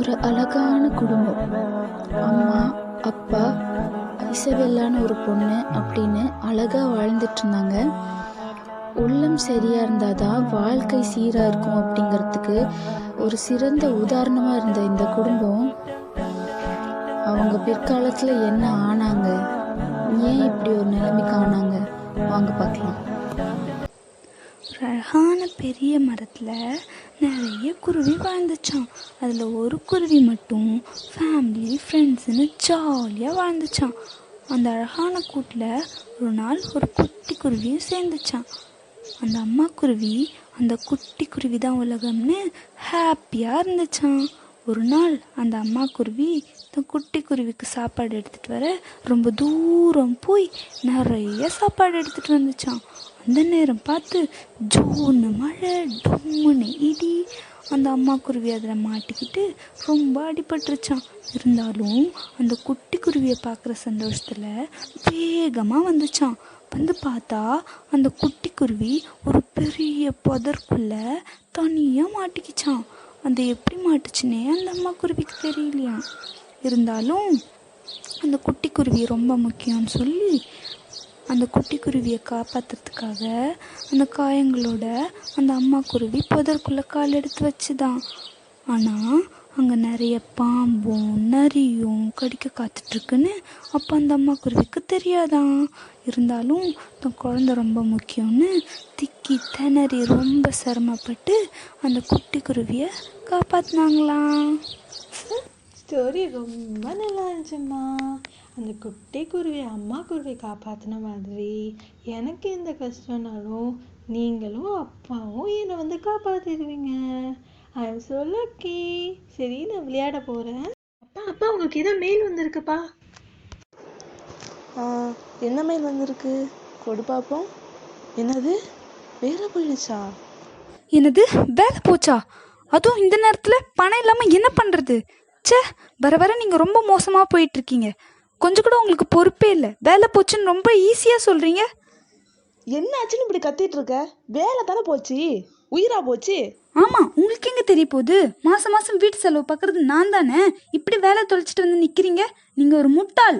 ஒரு அழகான குடும்பம். அம்மா, அப்பா, இசபெல்லான்னு ஒரு பொண்ணு அப்படின்னு அழகாக வாழ்ந்துட்டு இருந்தாங்க. உள்ளம் சரியாக இருந்தால் தான் வாழ்க்கை சீராக இருக்கும் அப்படிங்கிறதுக்கு ஒரு சிறந்த உதாரணமாக இருந்த இந்த குடும்பம் அவங்க பிற்காலத்தில் என்ன ஆனாங்க, ஏன் இப்படி ஒரு நிலைமைக்கு ஆனாங்க, வாங்க பார்க்கலாம். ஒரு அழகான பெரிய மரத்தில் நிறைய குருவி வாழ்ந்துச்சான். அதில் ஒரு குருவி மட்டும் ஃபேமிலி ஃப்ரெண்ட்ஸுன்னு ஜாலியாக வாழ்ந்துச்சான். அந்த அழகான கூட்டில் ஒரு நாள் ஒரு குட்டி குருவியும் சேர்ந்துச்சான். அந்த அம்மா குருவி அந்த குட்டி குருவி தான் உலகம்னு ஹாப்பியாக இருந்துச்சான். ஒரு நாள் அந்த அம்மா குருவி தன் குட்டி குருவிக்கு சாப்பாடு எடுத்துகிட்டு வர ரொம்ப தூரம் போய் நிறைய சாப்பாடு எடுத்துகிட்டு வந்துச்சான். அந்த நேரம் பார்த்து ஜூன்னு மழை, டொம்முன்னு இடி. அந்த அம்மா குருவி அதில் மாட்டிக்கிட்டு ரொம்ப அடிபட்டுருச்சான். இருந்தாலும் அந்த குட்டி குருவியை பார்க்குற சந்தோஷத்தில் வேகமாக வந்துச்சான். வந்து பார்த்தா அந்த குட்டி குருவி ஒரு பெரிய புதற்குள்ளே தனியாக மாட்டிக்கிச்சான். அது எப்படி மாட்டுச்சுன்னே அந்த அம்மா குருவிக்கு தெரியலையா. இருந்தாலும் அந்த குட்டி குருவி ரொம்ப முக்கியம்னு சொல்லி அந்த குட்டி குருவியை காப்பாற்றுறதுக்காக அந்த காயங்களோட அந்த அம்மா குருவி புதற்குள்ளே கால் எடுத்து வச்சுதான். ஆனால் அங்கே நிறைய பாம்பும் நரியும் கடிக்க காத்துட்ருக்குன்னு அப்போ அந்த அம்மா குருவிக்கு தெரியாதான். இருந்தாலும் தன் குழந்தை ரொம்ப முக்கியம்னு திக்கி திணறி ரொம்ப சிரமப்பட்டு அந்த குட்டி குருவியை காப்பாற்றினாங்களாம். ஸ்டோரி ரொம்ப நல்லா இருந்துச்சும்மா. அந்த குட்டி குருவி அம்மா குருவி காப்பாற்றின மாதிரி எனக்கு எந்த கஷ்டம்னாலும் நீங்களும் அப்பாவும் என்னை வந்து காப்பாற்றிடுவீங்க. I am so lucky. சரி, நான் விளையாட போகிறேன். அப்பா உங்களுக்கு ஏதோ மெயில் வந்திருக்குப்பா. என்ன மெயில் வந்திருக்கு? கொடு பார்ப்போம். என்னது, வேலை போயிடுச்சா? என்னது, வேலை போச்சா? அதுவும் இந்த நேரத்தில் பணம் இல்லாமல் என்ன பண்ணுறது? சே, வர வர நீங்கள் ரொம்ப மோசமாக போயிட்டுருக்கீங்க. கொஞ்சம் கூட உங்களுக்கு பொறுப்பே இல்லை. வேலை போச்சுன்னு ரொம்ப ஈஸியாக சொல்கிறீங்க. என்ன ஆச்சுன்னு இப்படி கத்திட்டு இருக்க? வேலை தானே போச்சு, உயிரா போச்சு. ஆமாம், உங்களுக்கு எங்கே தெரிய போகுது? மாதம் மாதம் வீட்டு செலவு பார்க்குறது நான் தானே. இப்படி வேலை தொலைச்சிட்டு வந்து நிற்கிறீங்க. நீங்கள் ஒரு முட்டாள்.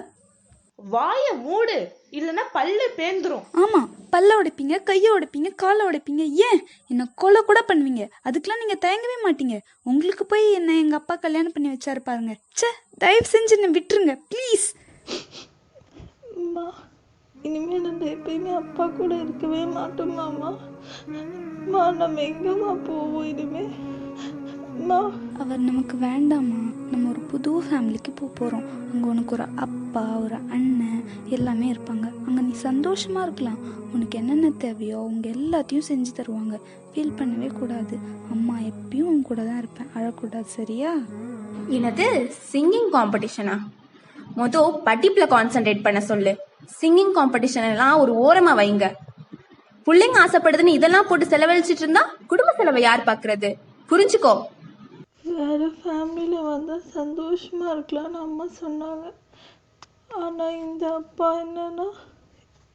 வாயை மூடு, இல்லைன்னா பல்லு பேந்துரும். ஆமாம், பல்ல உடைப்பீங்க, கையை உடைப்பீங்க, காலை உடைப்பீங்க, ஏன் என்னை கொலை கூட பண்ணுவீங்க. அதுக்கெல்லாம் நீங்கள் தயங்கவே மாட்டீங்க. உங்களுக்கு போய் என்ன எங்கள் அப்பா கல்யாணம் பண்ணி வச்சாரு பாருங்க. சே, தயவு செஞ்சு என்னை விட்டுருங்க ப்ளீஸ். அம்மா, இனிமேல் நம்ம எப்பயுமே அப்பா கூட இருக்கவே மாட்டோமாம்மா. நம்ம எங்கம்மா போவோம் இனிமே? அவர் நமக்கு வேண்டாமா? நம்ம ஒரு புது ஃபேமிலிக்கு போகிறோம். அங்கே உனக்கு ஒரு அப்பா, ஒரு அண்ணன் எல்லாமே இருப்பாங்க. அங்கே நீ சந்தோஷமாக இருக்கலாம். உனக்கு என்னென்ன தேவையோ அவங்க எல்லாத்தையும் செஞ்சு தருவாங்க. ஃபீல் பண்ணவே கூடாது. அம்மா எப்பயும் உன் கூட தான் இருப்பேன். அழக்கூடாது, சரியா? என்னது, சிங்கிங் காம்படிஷனா? படிப்பில் கான்சென்ட்ரேட் பண்ண சொல்லு. சிங்கிங் காம்படிஷன் எல்லாம் ஒரு ஓரமாக வைங்க. பிள்ளைங்க ஆசைப்படுதுன்னு இதெல்லாம் போட்டு செலவழிச்சிட்டு இருந்தா குடும்ப செலவை யார் பார்க்கறது? புரிஞ்சுக்கோ. வேறு ஃபேமிலியில் வந்தால் சந்தோஷமாக இருக்கலாம்னு அம்மா சொன்னாங்க. ஆனால் இந்த அப்பா என்னன்னா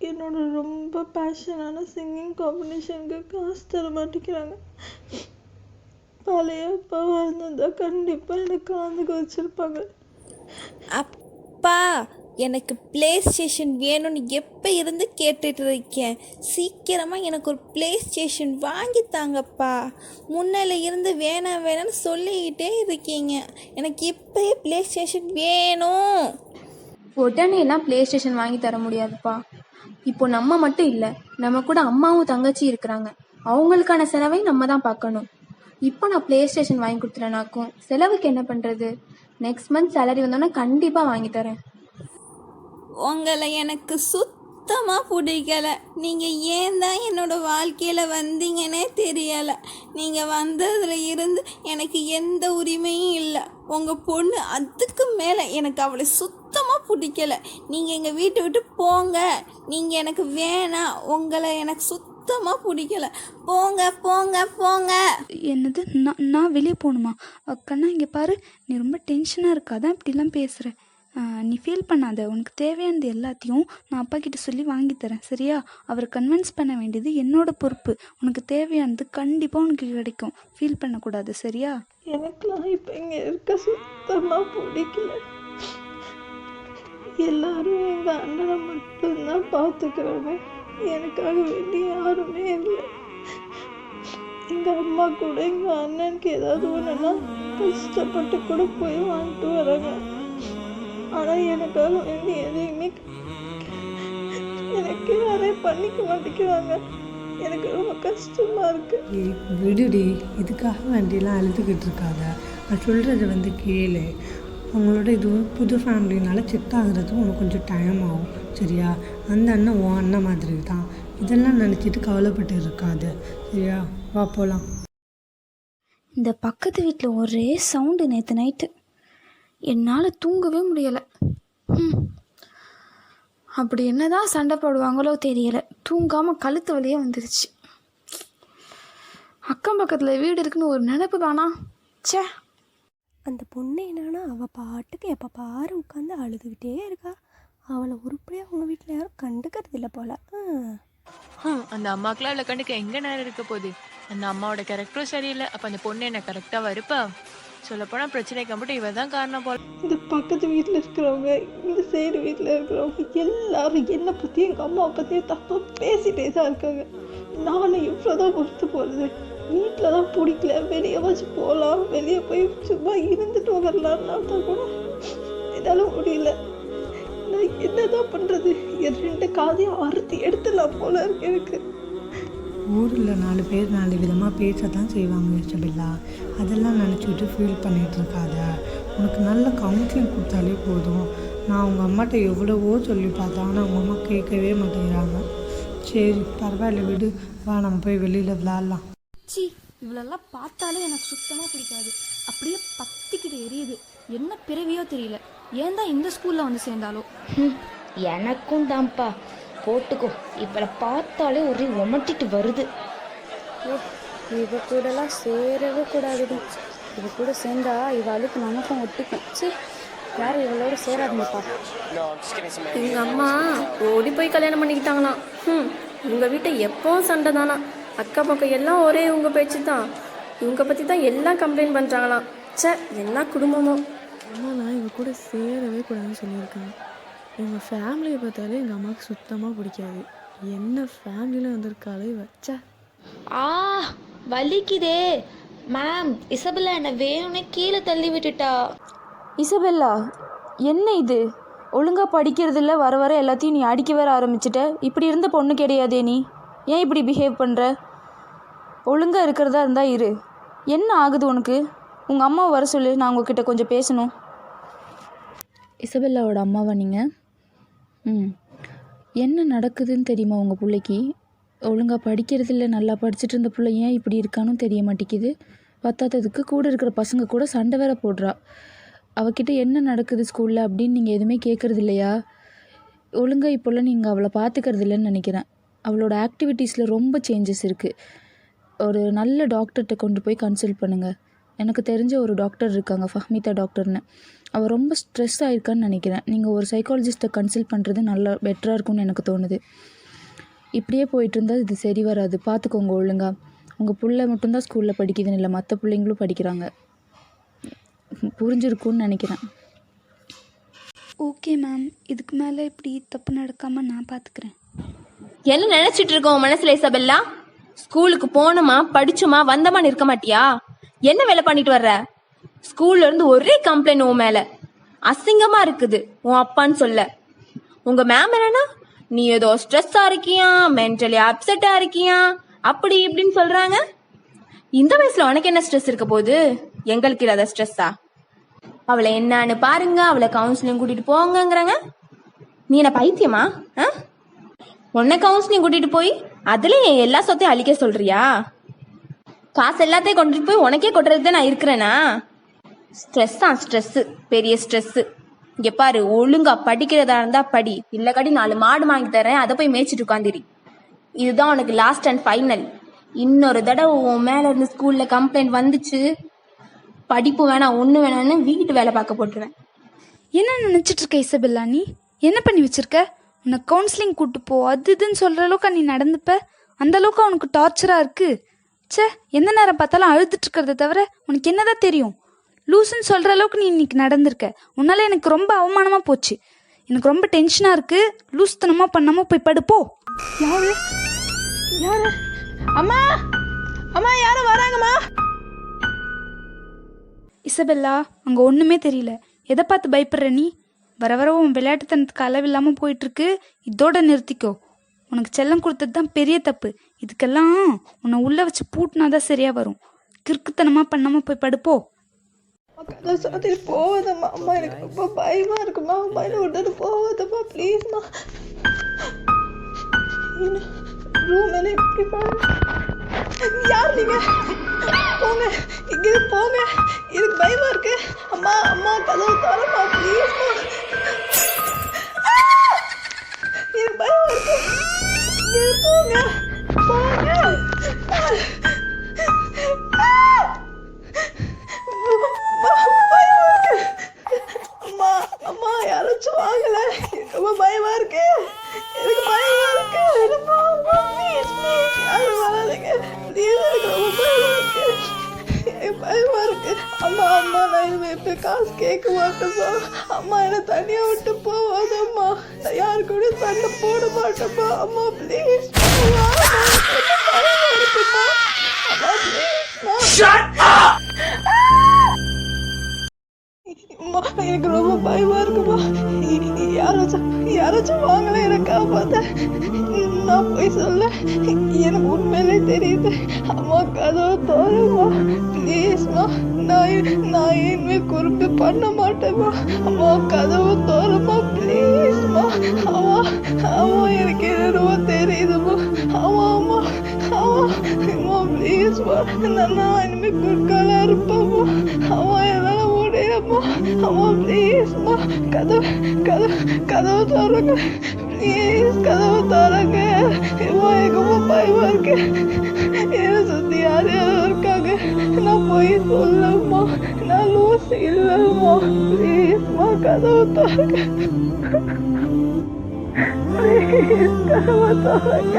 என்னோட ரொம்ப பேஷனான சிங்கிங் காம்படிஷனுக்கு காசு தர மாட்டேங்கிறாங்க. பழைய அப்பாவாக இருந்திருந்தால் கண்டிப்பாக எனக்கு கலந்துக்க வச்சுருப்பாங்க. அப்பா, எனக்கு ப்ளே ஸ்டேஷன் வேணும்னு எப்போ இருந்து கேட்டுட்டு இருக்கேன். சீக்கிரமாக எனக்கு ஒரு ப்ளே ஸ்டேஷன் வாங்கி தாங்கப்பா. முன்னில் இருந்து வேணாம் வேணாம்னு சொல்லிக்கிட்டே இருக்கீங்க. எனக்கு இப்போயே ப்ளே ஸ்டேஷன் வேணும். உடனே எல்லாம் பிளே ஸ்டேஷன் வாங்கி தர முடியாதுப்பா. இப்போ நம்ம மட்டும் இல்லை, நம்ம கூட அம்மாவும் தங்கச்சி இருக்கிறாங்க. அவங்களுக்கான செலவை நம்ம தான் பார்க்கணும். இப்போ நான் பிளே ஸ்டேஷன் வாங்கி கொடுத்துறேனாக்கும் செலவுக்கு என்ன பண்ணுறது? நெக்ஸ்ட் மந்த் சேலரி வந்தோன்னா கண்டிப்பாக வாங்கி தரேன். உங்களை எனக்கு சுத்தமாக பிடிக்கலை. நீங்கள் ஏன் தான் என்னோடய வாழ்க்கையில் வந்தீங்கன்னே தெரியலை. நீங்கள் வந்ததில் இருந்து எனக்கு எந்த உரிமையும் இல்லை. உங்கள் பொண்ணு அதுக்கு மேலே எனக்கு அவளை சுத்தமாக பிடிக்கலை. நீங்கள் எங்கள் வீட்டை விட்டு போங்க. நீங்கள் எனக்கு வேணாம். உங்களை எனக்கு சுத்தமாக பிடிக்கல. போங்க போங்க போங்க. என்னது, நான் வெளியே போகணுமா? கண்ணா, இங்கே பாரு, நீ ரொம்ப டென்ஷனாக இருக்காதான் இப்படிலாம் பேசுகிற. நீ ஃபீல் பண்ணாத, உனக்கு தேவையானது எல்லாத்தையும் நான் அப்பா கிட்ட சொல்லி வாங்கி தரேன் சரியா? அவரை கன்வின்ஸ் பண்ண வேண்டியது என்னோட பொறுப்பு. உனக்கு தேவையானது கண்டிப்பாக உனக்கு கிடைக்கும், ஃபீல் பண்ணக்கூடாது சரியா? எனக்குலாம் இப்போ இங்கே இருக்க சுத்தமாக பிடிக்கல. எல்லாரும் எங்கள் அண்ணனை மட்டும்தான் பார்த்துக்கிறாங்க, எனக்காக வேண்டிய யாருமே இல்லை. எங்கள் அம்மா கூட எங்கள் அண்ணனுக்கு ஏதாவது ஒன்றுனா கஷ்டப்பட்டு கூட போய் வாங்கிட்டு வராங்க. ஆனால் எனக்காக வேண்டி எதையுமே எனக்கு யாரே பண்ணிக்க மாட்டேங்கிறாங்க. எனக்கு ரொம்ப கஷ்டமாக இருக்குது. விடுடி, இதுக்காக வேண்டியெல்லாம் அழுதுகிட்டு இருக்காத. நான் சொல்கிறது கேளு. அவங்களோட இது புது ஃபேமிலினால செட் ஆகுறது உனக்கு கொஞ்சம் டைம் ஆகும் சரியா? அந்த அண்ணன் உன் அண்ணன் மாதிரி தான், இதெல்லாம் நினச்சிட்டு கவலைப்பட்டு இருக்காது சரியா? வா போகலாம். இந்த பக்கத்து வீட்டில் ஒரே சவுண்டு நேற்று நைட்டு, என்னால் தூங்கவே முடியலை. அப்படி என்னதான் சண்டை போடுவாங்களோ தெரியலை, தூங்காமல் கழுத்து வலியே வந்துடுச்சு. அக்கம் பக்கத்தில் வீடு இருக்குன்னு ஒரு நினைப்பு தானா? சே, அந்த பொண்ணு என்னன்னா அவள் பாட்டுக்கு எப்போ பாரு உட்காந்து அழுதுகிட்டே இருக்கா. அவளை உருப்படியாக அவங்க வீட்டில் யாரும் கண்டுக்கிறது இல்லை போல. அந்த அம்மாக்கெல்லாம் அவளை கண்டுக்க எங்க நேரம் இருக்க போகுது? அந்த அம்மாவோட கேரக்டரும் சரியில்லை. அப்ப அந்த பொண்ணு என்ன கரெக்டா வருப்பா? சொல்லப்போனா பிரச்சனைக்கு மட்டும் இவ தான் காரணம் போல. இந்த பக்கத்து வீட்டில் இருக்கிறவங்க, இந்த சைடு வீட்டில் இருக்கிறவங்க எல்லாரும் என்னை பற்றி எங்கள் அம்மாவை பற்றியும் தப்பாக பேசிகிட்டே தான் இருக்காங்க. நானும் இவ்வளோதான் பொறுத்து போகிறது. வீட்டில் தான் பிடிக்கல, வெளியே வச்சு போகலாம், வெளியே போய் சும்மா இருந்துட்டு வரலான்னா தான் கூட என்னால் முடியல. நான் என்னதான் பண்ணுறது? என் 2 காதையும் அறுத்து எடுத்துடலாம் போல இருக்கு எனக்கு. ஊரில் 4 பேர் 4 விதமாக பேச தான் செய்வாங்க இசபெல்லா. அதெல்லாம் நினச்சிக்கிட்டு ஃபீல் பண்ணிகிட்டு இருக்காத. உனக்கு நல்ல கவுன்சிலிங் கொடுத்தாலே போதும். நான் உங்கள் அம்மாட்ட எவ்வளவோ சொல்லி பார்த்தேன், ஆனால் அவங்க அம்மா கேட்கவே மாட்டேங்கிறாங்க. சரி பரவாயில்ல விடு, வா நம்ம போய் வெளியில் விளாட்லாம். சி, இவளெல்லாம் பார்த்தாலே எனக்கு சுத்தமாக பிடிக்காது. அப்படியே பத்திக்கிட்டு எரியுது. என்ன பிறவியோ தெரியல, ஏன் தான் இந்த ஸ்கூலில் வந்து சேர்ந்தாலோ. எனக்கும் தான்ப்பா, போட்டுக்கோ. இவளை பார்த்தாலே ஒரே உமட்டிட்டு வருது. இவ கூடலாம் சேரவே கூடாதுடி. இவ கூட சேர்ந்தா இவளுக்கு நமக்கும் ஒட்டிக்கும். சி, யாரும் இவளோட சேராதுங்கப்பா. எங்கள் அம்மா ஓடி போய் கல்யாணம் பண்ணிக்கிட்டாங்களாம். இவங்க வீட்டை எப்பவும் சண்டை தானா. அக்கா பக்கம் எல்லாம் ஒரே இவங்க பேச்சு தான். இவங்க பற்றி தான் எல்லாம் கம்ப்ளைண்ட் பண்ணுறாங்களாம். சே, என்ன குடும்பமும். அம்மா நான் இவ கூட சேரவே கூடாதுன்னு சொல்லியிருக்காங்க. எங்கள் ஃபேமிலியை பார்த்தாலே எங்கள் அம்மாவுக்கு சுத்தமாக பிடிக்காது. என்ன ஃபேமிலியில் வந்திருக்காளே வச்சா. வலிக்குதே மேம். இசபெல்லா என்னை வேணும்னே கீழே தள்ளி விட்டுட்டா. இசபெல்லா, என்ன இது? ஒழுங்காக படிக்கிறதில்ல, வர வர எல்லாத்தையும் நீ அடிக்க வேற ஆரம்பிச்சிட்ட. இப்படி இருந்த பொண்ணு கிடையாதே நீ. ஏன் இப்படி பிஹேவ் பண்ணுற? ஒழுங்காக இருக்கிறதா இருந்தால் இரு. என்ன ஆகுது உனக்கு? உங்கள் அம்மாவை வர சொல்லு, நான் உங்ககிட்ட கொஞ்சம் பேசணும். இசபெல்லாவோட அம்மாவா நீங்கள்? என்ன நடக்குதுன்னு தெரியுமா உங்கள் பிள்ளைக்கு? ஒழுங்காக படிக்கிறதில்ல, நல்லா படிச்சுட்டு இருந்த பிள்ளை ஏன் இப்படி இருக்கான்னு தெரிய மாட்டேங்குது. பத்தாததுக்கு கூட இருக்கிற பசங்க கூட சண்டை வேற போடுறா. அவகிட்ட என்ன நடக்குது ஸ்கூலில் அப்படின்னு நீங்கள் எதுவுமே கேட்குறது இல்லையா? ஒழுங்காக இப்போல்லாம் நீங்கள் அவளை பார்த்துக்கிறது இல்லைன்னு நினைக்கிறேன். அவளோட ஆக்டிவிட்டீஸில் ரொம்ப சேஞ்சஸ் இருக்குது. ஒரு நல்ல டாக்டர்கிட்ட கொண்டு போய் கன்சல்ட் பண்ணுங்கள். எனக்கு தெரிஞ்ச ஒரு டாக்டர் இருக்காங்க, ஃபஹ்மிதா டாக்டர்னு. அவள் ரொம்ப ஸ்ட்ரெஸ் ஆகிருக்கான்னு நினைக்கிறேன். நீங்கள் ஒரு சைக்காலஜிஸ்ட்டை கன்சல்ட் பண்ணுறது நல்லா பெட்டராக இருக்கும்னு எனக்கு தோணுது. இப்படியே போயிட்டு இருந்தால் இது சரி வராது. பார்த்துக்கோங்க ஒழுங்காக. உங்கள் பிள்ளை மட்டும்தான் ஸ்கூலில் படிக்குதுன்னு இல்லை, மற்ற பிள்ளைங்களும் படிக்கிறாங்க. புரிஞ்சிருக்கும்னு நினைக்கிறேன். ஓகே மேம், இதுக்கு மேலே இப்படி தப்பு நடக்காமல் நான் பார்த்துக்கிறேன். என்ன நினைச்சிட்டு இருக்கோம் மனசுல இசபெல்லா? ஸ்கூலுக்கு போனோமா, படிச்சோமா, வந்தமான்னு இருக்க மாட்டியா? என்ன வேலை பண்ணிட்டு வர்ற? ஸ்கூல்ல இருந்து ஒரே கம்ப்ளைண்ட் உன் மேல. அசிங்கமா இருக்குது உன் அப்பான்னு சொல்ல. உங்க மேம் என்னன்னா, நீ ஏதோ ஸ்ட்ரெஸ்ஸா இருக்கியா, மென்டலி அப்செட்டா இருக்கியா, அப்படி இப்படின்னு சொல்றாங்க. இந்த வயசுல உனக்கு என்ன ஸ்ட்ரெஸ் இருக்க போகுது? எங்களுக்கு இல்லாத ஸ்ட்ரெஸ்ஸா? அவளை என்னன்னு பாருங்க, அவளை கவுன்சிலிங் கூட்டிட்டு போங்கிறாங்க. நீ என்ன பைத்தியமா? உன்னை கவுன்சிலிங் கூட்டிட்டு போய் அதுலயும் எல்லா சொத்தையும் அழிக்க சொல்றியா? காசு எல்லாத்தையும் கொண்டுட்டு போய் உனக்கே கொட்டுறது நான் இருக்கிறேனா? ஸ்ட்ரெஸ்ஸு, பெரிய ஸ்ட்ரெஸ்ஸு. இங்க பாரு, ஒழுங்கா படிக்கிறதா இருந்தா படி, இல்ல கடி 4 மாடு வாங்கி தரேன், அதை போய் மேய்ச்சிட்டு உட்காந்துரி. இதுதான் உனக்கு லாஸ்ட் அண்ட் ஃபைனல். இன்னொரு தடவை உன் மேல இருந்து ஸ்கூல்ல கம்ப்ளைண்ட் வந்துச்சு, படிப்பு வேணாம் ஒண்ணு வேணாம்னு வீட்டு வேலை பார்க்க போட்டுருவேன். என்ன நினச்சிட்டு இருக்க இசபெல்லா? நீ என்ன பண்ணி வச்சிருக்க? உன்னை கவுன்சிலிங் கூட்டு போ அது இதுன்னு சொல்கிற அளவுக்கு நீ நடந்துப்ப? அந்த அளவுக்கு அவனுக்கு டார்ச்சராக இருக்குது. ச்சே, எந்த நேரம் பார்த்தாலும் அழுதுட்டு இருக்கிறத தவிர உனக்கு என்னதான் தெரியும்? லூசுன்னு சொல்கிற அளவுக்கு நீ இன்னைக்கு நடந்திருக்க. உன்னால எனக்கு ரொம்ப அவமானமாக போச்சு. எனக்கு ரொம்ப டென்ஷனாக இருக்குது. லூசுத்தனமாக பண்ணாமல் போய் படுப்போ. யாரு யாரு? அம்மா அம்மா, யாரும் வராங்கம்மா. இசபெல்லா, அங்கே ஒன்றுமே தெரியல. எதை பார்த்து பயப்படுற நீ? வர வர உன் விளையாட்டுத்தனத்துக்கு அளவில்லாமல் போயிட்டுருக்கு. இதோட நிறுத்திக்கோ. உனக்கு செல்லம் கொடுத்தது தான் பெரிய தப்பு. இதுக்கெல்லாம் உன்னை உள்ளே வச்சு பூட்டினாதான் சரியாக வரும். கிறுக்குத்தனமாக பண்ணாமல் போய் படுப்போ. கதை சாத்திரி போவதம்மா. அம்மா எனக்கு ரொம்ப பயமா இருக்குமா. பயம் விட்டது போவதம்மா, ப்ளீஸ்மா. ரூம் என்ன இப்படி பாருங்க. யார் நீங்க? போங்க, இங்கே போங்க. எனக்கு பயமா இருக்கு. அம்மா அம்மா, கதவு தரமா, ப்ளீஸ்மா. எனக்கு பயமா இருக்கு. இங்கே போங்க போங்க. பயமா இருக்கு. அம்மா அம்மா, யாராச்சும் வாங்கல. ரொம்ப பயமா இருக்கு. எனக்கு பயமா இருக்கு. யாரும் வராதுங்க. எனக்கு ரொம்ப பயமா இருக்கு. எனக்கு பயமா இருக்கு. அம்மா அம்மா, நான் இனிமே இப்ப காசு கேட்க மாட்டேம்மா. அம்மா, என்னை தனியா விட்டு போவாதம்மா. நான் யாரு கூட சண்டை போட மாட்டேம்மா. அம்மா ப்ளீஸ். பயமா இருக்குமா. அம்மா அம்மா, எனக்கு ரொம்ப பயமா இருக்குமா. யாராச்சும் வாங்கல எனக்கு காப்பாத்த. நான் போய் சொல்ல, எனக்கு உண்மையிலே தெரியுது. அம்மா, கதவை தோறமா ப்ளீஸ்மா. நான் இனிமே குறும்பு பண்ண மாட்டேம்மா. அம்மா, கதவை தோறமா ப்ளீஸ்மா. அம்மா அம்மா, எனக்கு என்னவோ தெரியுதுமா. அம்மா அம்மா அம்மா அம்மா ப்ளீஸ்மா. நான் இனிமே குறுக்கால இருப்பேம்மா. அம்மா, என்னால முடியலம்மா. அம்மா ப்ளீஸ்மா. கதவு தரங்க ப்ளீஸ். கதவு தரங்க. அம்மா, எனக்கு ரொம்ப பயமா இருக்கு. என்னை சுத்தி யார் யாரும் இருக்காங்க. நான் போய் சொல்லம்மா. நான் லூஸ் இல்லம்மா. ப்ளீஸ்மா, கதவு தரங்க ப்ளீஸ். கதவு தரங்க.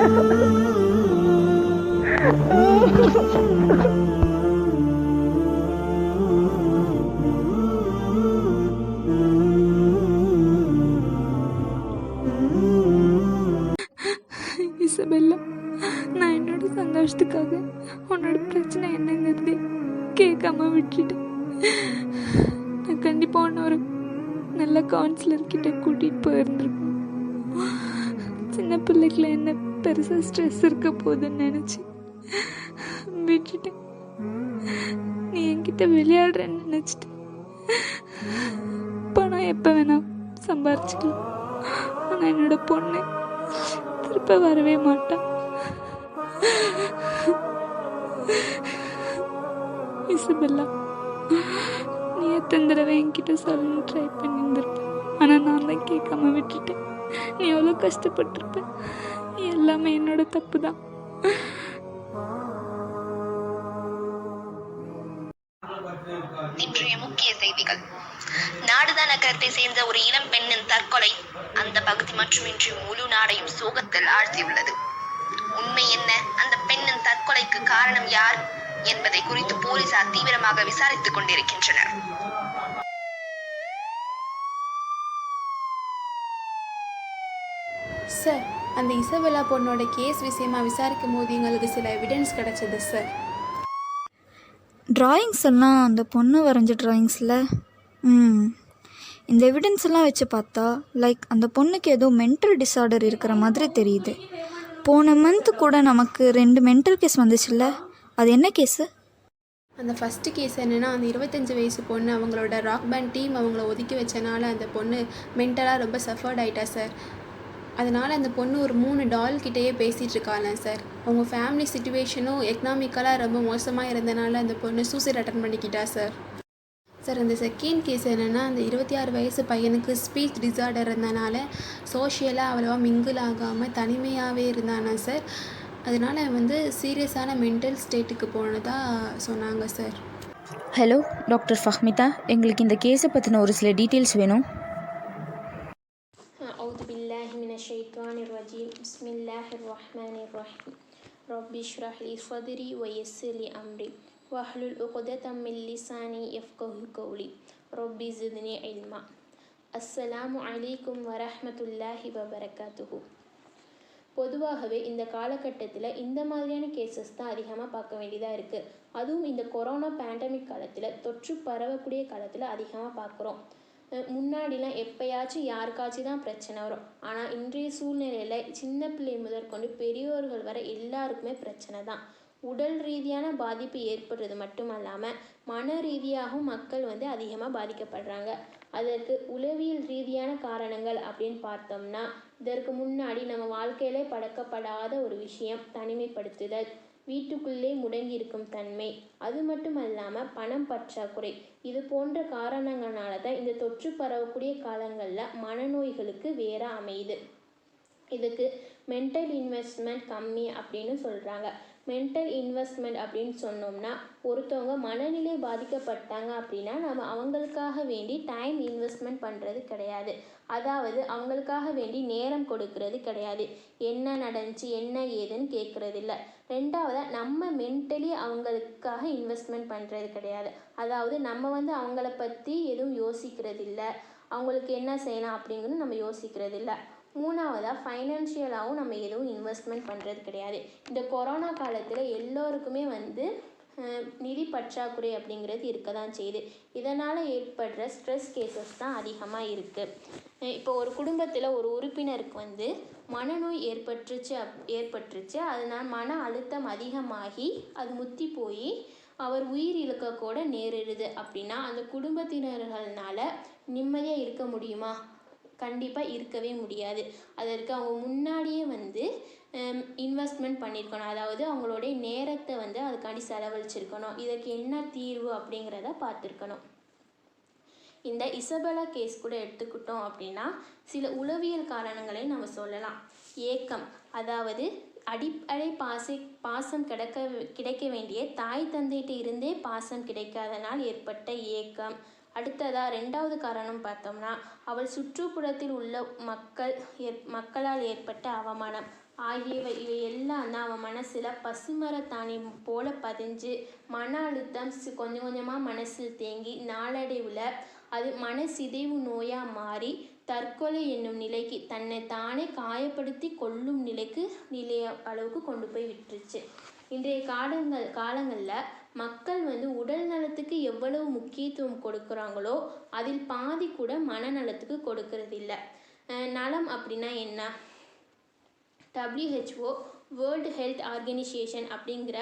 இசபெல்லா, நான் என்னோட சந்தோஷத்துக்காக உன்னோட பிரச்சனை என்னங்கிறது கேட்காம விட்டுட்டேன். நான் கண்டிப்பாக உன்னை ஒரு நல்ல கவுன்சிலர்கிட்ட கூட்டிகிட்டு போயிருந்துருக்கேன். சின்ன பிள்ளைக்குள்ள என்ன பெருசாக ஸ்ட்ரெஸ் இருக்க போகுதுன்னு நினச்சி விட்டுட்டேன். நீ என்கிட்ட விளையாடுறேன்னு நினச்சிட்டேன். பணம் எப்போ வேணா சம்பாரிச்சுக்கலாம். ஆனால் என்னோட பொண்ணு திருப்ப வரவே மாட்டான். இசபெல்லா, நீ எத்தனை தடவை என்கிட்ட சொல்லணும்னு ட்ரை பண்ணியிருந்திருப்பேன். ஆனால் நான் தான் கேட்காம விட்டுட்டேன். நீ எவ்வளோ கஷ்டப்பட்டிருப்ப. எல்லாமே என்னோட தப்பு தான். இன்றைய முக்கிய செய்திகள். நாடுதான் நகரத்தை சேர்ந்த ஒரு இளம் பெண்ணின் தற்கொலை அந்த பகுதி மட்டுமின்றி முழு நாடையும் சோகத்தில் ஆழ்த்தியுள்ளது. உண்மை என்ன? அந்த பெண்ணின் தற்கொலைக்கு காரணம் யார் என்பதை குறித்து போலீசார் தீவிரமாக விசாரித்துக் கொண்டிருக்கின்றனர். சார், அந்த இசபெல்லா பொண்ணோட கேஸ் விஷயமா விசாரிக்கும் போது எங்களுக்கு சில எவிடன்ஸ் கிடைச்சது சார். ட்ராயிங்ஸ் எல்லாம் அந்த பொண்ணு வரைஞ்ச ட்ராயிங்ஸில் இந்த எவிடன்ஸ் எல்லாம் வச்சு பார்த்தா லைக் அந்த பொண்ணுக்கு ஏதோ மென்டல் டிஸார்டர் இருக்கிற மாதிரி தெரியுது. போன மந்த்து கூட நமக்கு 2 மென்டல் கேஸ் வந்துச்சுல்ல, அது என்ன கேஸு? அந்த ஃபஸ்ட்டு கேஸ் என்னென்னா, அந்த 25 வயசு பொண்ணு அவங்களோட ராக் பேண்ட் டீம் அவங்கள ஒதுக்கி வச்சனால அந்த பொண்ணு மென்டலாக ரொம்ப சஃபர்ட் ஆகிட்டா சார். அதனால் அந்த பொண்ணு ஒரு 3 டால்கிட்டேயே பேசிகிட்டு இருக்காங்க சார். அவங்க ஃபேமிலி சிச்சுவேஷனும் எக்கனாமிக்கலாக ரொம்ப மோசமாக இருந்தனால அந்த பொண்ணு சூசைட் அட்டன் பண்ணிக்கிட்டா சார். சார், அந்த செகண்ட் கேஸ் என்னென்னா, அந்த 26 வயசு பையனுக்கு ஸ்பீச் டிஸார்டர் இருந்தனால சோஷியலாக அவ்வளோவா மிங்கிள் ஆகாமல் தனிமையாகவே இருந்தானா சார். அதனால் சீரியஸான மென்டல் ஸ்டேட்டுக்கு போனதாக சொன்னாங்க சார். ஹலோ டாக்டர் ஃபஹ்மிதா, எங்களுக்கு இந்த கேஸை பற்றின ஒரு சில டீட்டெயில்ஸ் வேணும். بالله من الشيطان الرجيم بسم الله الرحمن الرحيم رب اشرح لي صدري ويسر لي أمري واحلل عقدة من لساني يفقهوا قولي رب زدني علما. அஸ்ஸலாமு அலைக்கும் வரஹ்மத்துல்லாஹி வபரகாத்துஹு. பொதுவாகவே இந்த காலகட்டத்தில் இந்த மாதிரியான கேசஸ் தான் அதிகமாக பார்க்க வேண்டியதாக இருக்குது. அதுவும் இந்த கொரோனா பேண்டமிக் காலத்தில், தொற்று பரவக்கூடிய காலத்தில் அதிகமாக பார்க்குறோம். முன்னாடிலாம் எப்போயாச்சும் யாருக்காச்சும் தான் பிரச்சனை வரும். ஆனால் இன்றைய சூழ்நிலையில் சின்ன பிள்ளை முதற்கொண்டு பெரியோர்கள் வரை எல்லாருக்குமே பிரச்சனை தான். உடல் ரீதியான பாதிப்பு ஏற்படுறது மட்டுமல்லாமல் மன ரீதியாகவும் மக்கள் அதிகமாக பாதிக்கப்படுறாங்க. அதற்கு உளவியல் ரீதியான காரணங்கள் அப்படின்னு பார்த்தோம்னா, இதற்கு முன்னாடி நம்ம வாழ்க்கையிலே பழக்கப்படாத ஒரு விஷயம் தனிமைப்படுத்துதல், வீட்டுக்குள்ளே முடங்கி இருக்கும் தன்மை, அது மட்டும் இல்லாமல் பணம் பற்றாக்குறை, இது போன்ற காரணங்களால தான் இந்த தொற்று பரவக்கூடிய காலங்களில் மனநோய்களுக்கு வேற அமையுது. இதுக்கு மென்டல் இன்வெஸ்ட்மெண்ட் கம்மி அப்படின்னு சொல்கிறாங்க. மென்டல் இன்வெஸ்ட்மெண்ட் அப்படின்னு சொன்னோம்னா, ஒருத்தவங்க மனநிலை பாதிக்கப்பட்டாங்க அப்படின்னா நம்ம அவங்களுக்காக வேண்டி டைம் இன்வெஸ்ட்மெண்ட் பண்ணுறது கிடையாது. அதாவது அவங்களுக்காக வேண்டி நேரம் கொடுக்கறது கிடையாது. என்ன நடந்துச்சு என்ன ஏதுன்னு கேட்குறது இல்லை. ரெண்டாவதாக நம்ம மென்டலி அவங்களுக்காக இன்வெஸ்ட்மெண்ட் பண்ணுறது கிடையாது. அதாவது நம்ம அவங்கள பற்றி எதுவும் யோசிக்கிறது இல்லை, அவங்களுக்கு என்ன செய்யலாம் அப்படிங்கிறது நம்ம யோசிக்கிறது இல்லை. மூணாவதாக ஃபைனான்ஷியலாகவும் நம்ம எதுவும் இன்வெஸ்ட்மெண்ட் பண்ணுறது கிடையாது. இந்த கொரோனா காலத்தில் எல்லோருக்குமே நிதி பற்றாக்குறை அப்படிங்கிறது இருக்க தான் செய்யுது. இதனால் ஏற்படுற ஸ்ட்ரெஸ் கேசஸ் தான் அதிகமாக இருக்குது. இப்போ ஒரு குடும்பத்தில் ஒரு உறுப்பினருக்கு மனநோய் ஏற்பட்டுருச்சு. அதனால் மன அழுத்தம் அதிகமாகி அது முத்தி போய் அவர் உயிர் இழக்க கூட நேரிடுது அப்படின்னா அந்த குடும்பத்தினர்களால் நிம்மதியாக இருக்க முடியுமா? கண்டிப்பாக இருக்கவே முடியாது. அதற்கு அவங்க முன்னாடியே இன்வெஸ்ட்மெண்ட் பண்ணியிருக்கணும். அதாவது அவங்களுடைய நேரத்தை அதுக்காண்டி செலவழிச்சிருக்கணும். இதற்கு என்ன தீர்வு அப்படிங்கிறத பார்த்துருக்கணும். இந்த இசபெல்லா கேஸ் கூட எடுத்துக்கிட்டோம் அப்படின்னா சில உளவியல் காரணங்களை நம்ம சொல்லலாம். ஏக்கம், அதாவது அடிப்படை பாசம் கிடைக்க வேண்டிய தாய் தந்தைகிட்ட இருந்தே பாசம் கிடைக்காதனால் ஏற்பட்ட ஏக்கம். அடுத்ததாக ரெண்டாவது காரணம் பார்த்தோம்னா, அவள் சுற்றுப்புறத்தில் உள்ள மக்களால் ஏற்பட்ட அவமானம் ஆகியவை. இவை எல்லாம் தான் அவன் மனசில் பசுமரத்தாணி போல பதிஞ்சு மன அழுத்தம் கொஞ்சம் கொஞ்சமாக மனசில் தேங்கி நாளடைவில் அது மனசிதைவு நோயாக மாறி தற்கொலை என்னும் நிலைக்கு, தன்னை தானே காயப்படுத்தி கொள்ளும் அளவுக்கு கொண்டு போய் விட்டுருச்சு. இன்றைய காலங்களில் மக்கள் உடல் நலத்துக்கு எவ்வளவு முக்கியத்துவம் கொடுக்குறாங்களோ அதில் பாதி கூட மனநலத்துக்கு கொடுக்கறது இல்லை. நலம் அப்படின்னா என்ன? WHO வேர்ல்டு ஹெல்த் ஆர்கனைசேஷன் அப்படிங்கிற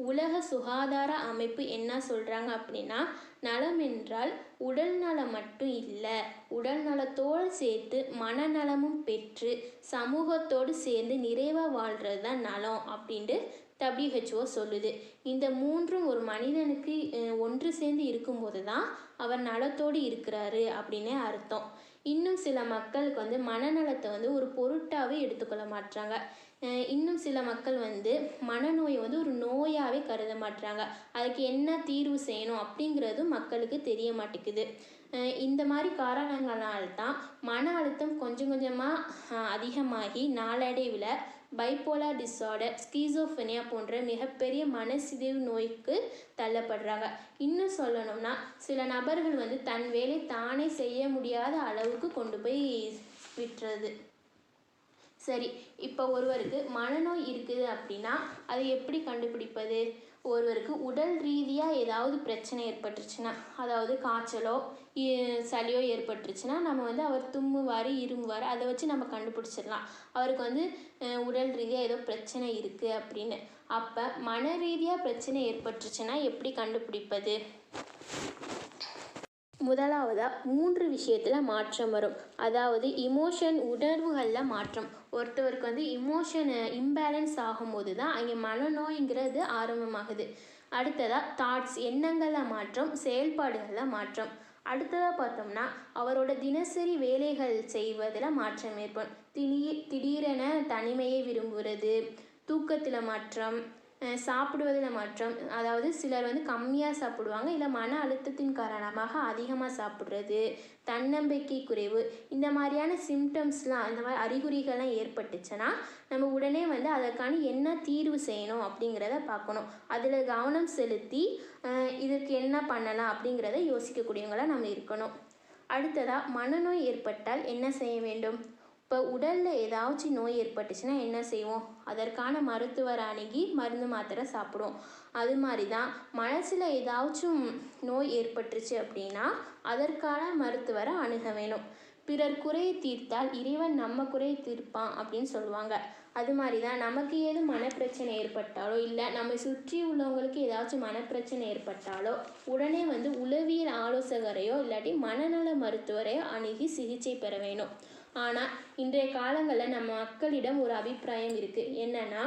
உலக சுகாதார அமைப்பு என்ன சொல்கிறாங்க அப்படின்னா, நலம் என்றால் உடல் நலம் மட்டும் இல்லை, உடல் நலத்தோடு சேர்த்து மனநலமும் பெற்று சமூகத்தோடு சேர்ந்து நிறைவாக வாழ்கிறது தான் நலம் அப்படின்ட்டு WHO சொல்லுது. இந்த மூன்றும் ஒரு மனிதனுக்கு ஒன்று சேர்ந்து இருக்கும்போது தான் அவர் நலத்தோடு இருக்கிறாரு அப்படின்னே அர்த்தம். இன்னும் சில மக்களுக்கு மனநலத்தை ஒரு பொருட்டாகவே எடுத்துக்கொள்ள மாட்டாங்க. இன்னும் சில மக்கள் மனநோயை ஒரு நோயாகவே கருத மாட்டாங்க. அதுக்கு என்ன தீர்வு செய்யணும் அப்படிங்கிறதும் மக்களுக்கு தெரிய மாட்டேங்குது. இந்த மாதிரி காரணங்களால்தான் மன அழுத்தம் கொஞ்சம் கொஞ்சமாக அதிகமாகி நாளடைவில் பைப்போலார் டிஸார்டர், ஸ்கீசோஃபெனியா போன்ற மிகப்பெரிய மனசிதைவு நோய்க்கு தள்ளப்படுறாங்க. இன்னும் சொல்லணும்னா சில நபர்கள் தன் வேலை தானே செய்ய முடியாத அளவுக்கு கொண்டு போய் விட்டுறது. சரி, இப்போ ஒருவருக்கு மனநோய் இருக்குது அப்படின்னா அதை எப்படி கண்டுபிடிப்பது? ஒருவருக்கு உடல் ரீதியாக ஏதாவது பிரச்சனை ஏற்பட்டுருச்சுன்னா, அதாவது காய்ச்சலோ சளியோ ஏற்பட்டுருச்சுன்னா நம்ம அவர் தும்முவார் இருமுவார், அதை வச்சு நம்ம கண்டுபிடிச்சிடலாம் அவருக்கு உடல் ரீதியாக ஏதோ பிரச்சனை இருக்குது அப்படின்னு. அப்போ மன ரீதியாக பிரச்சனை ஏற்பட்டுருச்சுன்னா எப்படி கண்டுபிடிப்பது? முதலாவதாக 3 விஷயத்தில் மாற்றம் வரும். அதாவது உணர்வுகளில் மாற்றம். ஒருத்தவருக்கு இமோஷன் இம்பேலன்ஸ் ஆகும்போது தான் அங்கே மனநோய்ங்கிறது ஆரம்பமாகுது. அடுத்ததாக தாட்ஸ், எண்ணங்களில் மாற்றம், செயல்பாடுகளில் மாற்றம். அடுத்ததாக பார்த்தோம்னா அவரோட தினசரி வேலைகள் செய்வதில் மாற்றம் ஏற்படும். திடீரென தனிமையை விரும்புகிறது, தூக்கத்தில் மாற்றம், சாப்பிடுவதில் மாற்றம், அதாவது சிலர் வந்து கம்மியாக சாப்பிடுவாங்க, இல்லை மன அழுத்தத்தின் காரணமாக அதிகமாக சாப்பிட்றது, தன்னம்பிக்கை குறைவு, இந்த மாதிரியான சிம்டம்ஸ்லாம், இந்த மாதிரி அறிகுறிகள்லாம் ஏற்பட்டுச்சுன்னா நம்ம உடனே வந்து அதற்கான என்ன தீர்வு செய்யணும் அப்படிங்கிறத பார்க்கணும். அதில் கவனம் செலுத்தி இதற்கு என்ன பண்ணலாம் அப்படிங்கிறத யோசிக்கக்கூடியவங்களாக நம்ம இருக்கணும். அடுத்ததாக, மனநோய் ஏற்பட்டால் என்ன செய்ய வேண்டும்? இப்போ உடலில் ஏதாச்சும் நோய் ஏற்பட்டுச்சுன்னா என்ன செய்வோம்? அதற்கான மருத்துவரை அணுகி மருந்து மாத்திரை சாப்பிடுவோம். அது மாதிரி தான் மனசில் ஏதாச்சும் நோய் ஏற்பட்டுருச்சு அப்படின்னா அதற்கான மருத்துவரை அணுக வேணும். பிறர் குறையை தீர்த்தால் இறைவன் நம்ம குறையை தீர்ப்பான் அப்படின்னு சொல்லுவாங்க. அது மாதிரி தான் நமக்கு ஏது மனப்பிரச்சனை ஏற்பட்டாலோ, இல்லை நம்ம சுற்றி உள்ளவங்களுக்கு ஏதாச்சும் மனப்பிரச்சனை ஏற்பட்டாலோ உடனே வந்து உளவியல் ஆலோசகரையோ இல்லாட்டி மனநல மருத்துவரையோ அணுகி சிகிச்சை பெற வேணும். ஆனால் இன்றைய காலங்களில் நம்ம மக்களிடம் ஒரு அபிப்பிராயம் இருக்குது. என்னென்னா,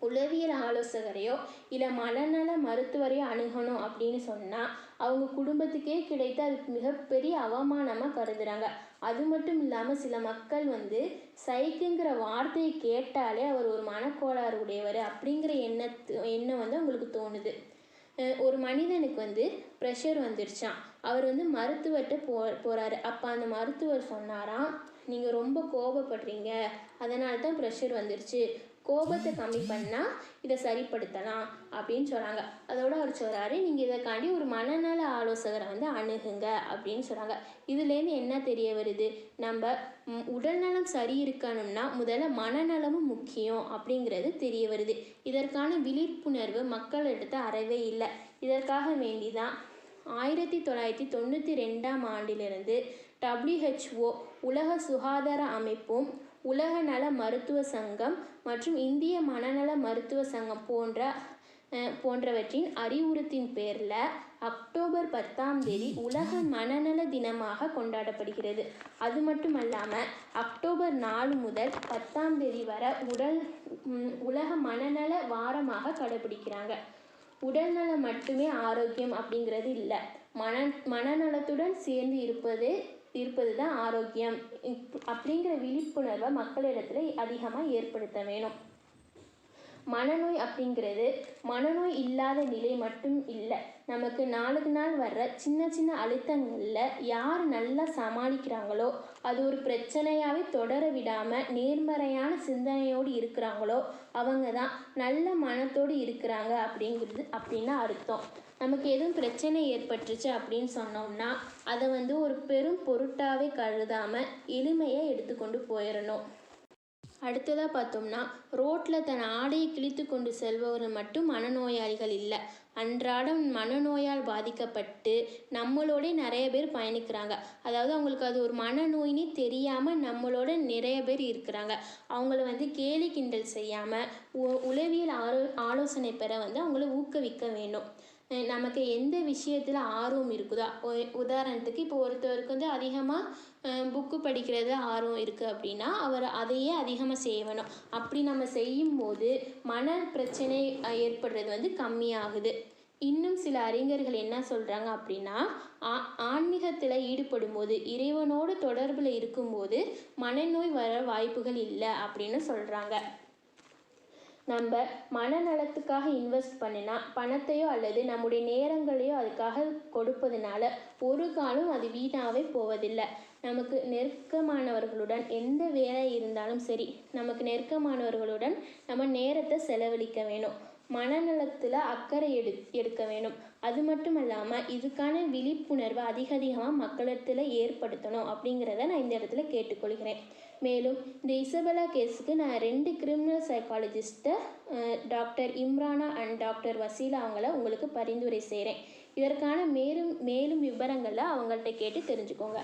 உளவியல் ஆலோசகரையோ இல்லை மனநல மருத்துவரையோ அணுகணும் அப்படின்னு சொன்னால் அவங்க குடும்பத்துக்கே கிடைத்து அதுக்கு மிகப்பெரிய அவமானமாக கருதுகிறாங்க. அது மட்டும் இல்லாமல் சில மக்கள் வந்து சைக்குங்கிற வார்த்தையை கேட்டாலே அவர் ஒரு மனக்கோளாறு உடையவர் அப்படிங்கிற எண்ணம் வந்து அவங்களுக்கு தோணுது. ஒரு மனிதனுக்கு வந்து ப்ரெஷர் வந்துடுச்சான். அவர் வந்து மருத்துவர்கிட்ட போகிறாரு. அப்போ அந்த மருத்துவர் சொன்னாராம், நீங்கள் ரொம்ப கோபப்படுறீங்க, அதனால தான் ப்ரெஷர் வந்துடுச்சு, கோபத்தை கம்மி பண்ணால் இதை சரிப்படுத்தலாம் அப்படின்னு சொல்கிறாங்க. அதோட அவர் சொல்கிறாரு, நீங்கள் இதற்காண்டி ஒரு மனநல ஆலோசகரை வந்து அணுகுங்க அப்படின்னு சொல்கிறாங்க. இதுலேருந்து என்ன தெரிய வருது? நம்ம உடல்நலம் சரி இருக்கணும்னா முதல்ல மனநலமும் முக்கியம் அப்படிங்கிறது தெரிய வருது. இதற்கான விழிப்புணர்வு மக்களிடத்து அறவே இல்லை. இதற்காக வேண்டிதான் 1992ஆம் ஆண்டிலிருந்து WHO, உலக சுகாதார அமைப்பும், உலக நல மருத்துவ சங்கம் மற்றும் இந்திய மனநல மருத்துவ சங்கம் போன்றவற்றின் அறிவுறுத்தின் பேரில் அக்டோபர் 10ஆம் தேதி உலக மனநல தினமாக கொண்டாடப்படுகிறது. அது மட்டும் அல்லாமல் அக்டோபர் 4 முதல் 10ஆம் தேதி வரை உலக மனநல வாரமாக கடைபிடிக்கிறாங்க. உடல்நலம் மட்டுமே ஆரோக்கியம் அப்படிங்கிறது இல்லை, மனநலத்துடன் சேர்ந்து இருப்பது தான் ஆரோக்கியம் அப்படிங்கிற விழிப்புணர்வை மக்களிடத்தில் அதிகமாக ஏற்படுத்த வேணும். மனநோய் அப்படிங்கிறது மனநோய் இல்லாத நிலை மட்டும் இல்லை. நமக்கு நாளுக்கு நாள் வர்ற சின்ன சின்ன அழுத்தங்களில் யார் நல்லா சமாளிக்கிறாங்களோ, அது ஒரு பிரச்சனையாகவே தொடர விடாமல் நேர்மறையான சிந்தனையோடு இருக்கிறாங்களோ அவங்க தான் நல்ல மனத்தோடு இருக்கிறாங்க அப்படின்னு அர்த்தம். நமக்கு எதுவும் பிரச்சனை ஏற்பட்டுருச்சு அப்படின்னு சொன்னோம்னா அதை வந்து ஒரு பெரும் பொருட்டாகவே கருதாமல் எளிமையாக எடுத்துக்கொண்டு போயிடணும். அடுத்ததாக பார்த்தோம்னா, ரோட்டில் தன் ஆடையை கிழித்து கொண்டு செல்பவர்கள் மட்டும் மனநோயாளிகள் இல்லை. அன்றாடம் மனநோயால் பாதிக்கப்பட்டு நம்மளோட நிறைய பேர் பயணிக்கிறாங்க. அதாவது அவங்களுக்கு அது ஒரு மனநோயினே தெரியாமல் நம்மளோட நிறைய பேர் இருக்கிறாங்க. அவங்கள வந்து கேலி கிண்டல் செய்யாமல் உளவியல் ஆலோசனை பெற வந்து அவங்கள ஊக்குவிக்க வேணும். நமக்கு எந்த விஷயத்தில் ஆர்வம் இருக்குதோ, உதாரணத்துக்கு இப்போ ஒருத்தருக்கு வந்து அதிகமாக புக்கு படிக்கிறது ஆர்வம் இருக்குது அப்படின்னா அவர் அதையே அதிகமாக செய்யணும். அப்படி நம்ம செய்யும்போது மன பிரச்சனை ஏற்படுறது வந்து கம்மியாகுது. இன்னும் சில அறிஞர்கள் என்ன சொல்கிறாங்க அப்படின்னா, ஆன்மீகத்தில் ஈடுபடும் போது, இறைவனோடு தொடர்பில் இருக்கும்போது மனநோய் வர வாய்ப்புகள் இல்லை அப்படின்னு சொல்கிறாங்க. நம்ம மனநலத்துக்காக இன்வெஸ்ட் பண்ணினா பணத்தையோ அல்லது நம்முடைய நேரங்களையோ அதுக்காக கொடுப்பதுனால ஒரு காலம் அது வீணாகவே போவதில்லை. நமக்கு நெருக்கமானவர்களுடன் எந்த வேலை இருந்தாலும் சரி, நமக்கு நெருக்கமானவர்களுடன் நம்ம நேரத்தை செலவழிக்க வேணும். மனநலத்தில் அக்கறை எடுக்க வேணும். அது மட்டும் இல்லாமல் இதுக்கான விழிப்புணர்வை அதிகமாக மக்களிடத்தில் ஏற்படுத்தணும் அப்படிங்கிறத நான் இந்த இடத்துல கேட்டுக்கொள்கிறேன். மேலும் இந்த இசபெல்லா கேஸுக்கு நான் 2 கிரிமினல் சைக்காலஜிஸ்ட்டை, doctor Imrana and doctor Vaseela அவங்கள உங்களுக்கு பரிந்துரை செய்கிறேன். இதற்கான மேலும் விவரங்களை அவங்கள்ட்ட கேட்டு தெரிஞ்சுக்கோங்க.